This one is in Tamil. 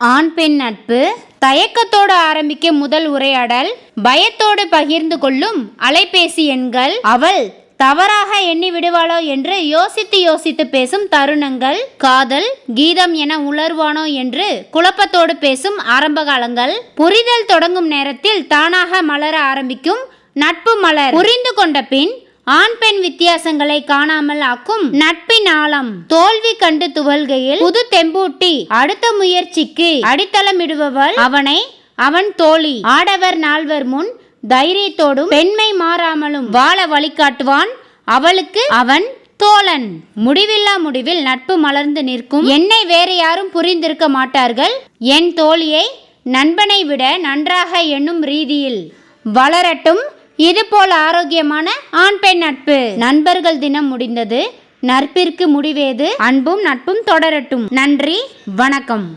ஆண் பெண் நட்பு. தயக்கத்தோடு ஆரம்பிக்கும் முதல் உரையாடல், பயத்தோடு பகிர்ந்து கொள்ளும் அலைபேசி எண்கள், அவள் தவறாக எண்ணி விடுவாளோ என்று யோசித்து யோசித்து பேசும் தருணங்கள், காதல் கீதம் என உணர்வானோ என்று குழப்பத்தோடு பேசும் ஆரம்ப காலங்கள், புரிதல் தொடங்கும் நேரத்தில் தானாக மலர ஆரம்பிக்கும் நட்பு மலர், புரிந்து கொண்ட பின் ஆண் பெண் வித்தியாசங்களை காணாமல் ஆக்கும் நட்பின் ஆழம், தோல்வி கண்டு துவல்கையில் புது தெம்பூட்டி அடுத்த முயற்சிக்கு அடித்தளமிடுபவள் அவனை அவன் தோழி. ஆடவர் நால்வர் முன் தைரியத்தோடும் பெண்மை மாறாமலும் வாழ வழிகாட்டுவான் அவளுக்கு அவன் தோழன். முடிவில்லா முடிவில் நட்பு மலர்ந்து நிற்கும். என்னை வேறு யாரும் புரிந்திருக்க மாட்டார்கள். என் தோழியை நண்பனை விட நன்றாக எண்ணும் ரீதியில் வளரட்டும் இதுபோல் ஆரோக்கியமான ஆண் பெண் நட்பு. நண்பர்கள் தினம் முடிந்தது. நட்பிற்கு முடிவேது. அன்பும் நட்பும் தொடரட்டும். நன்றி, வணக்கம்.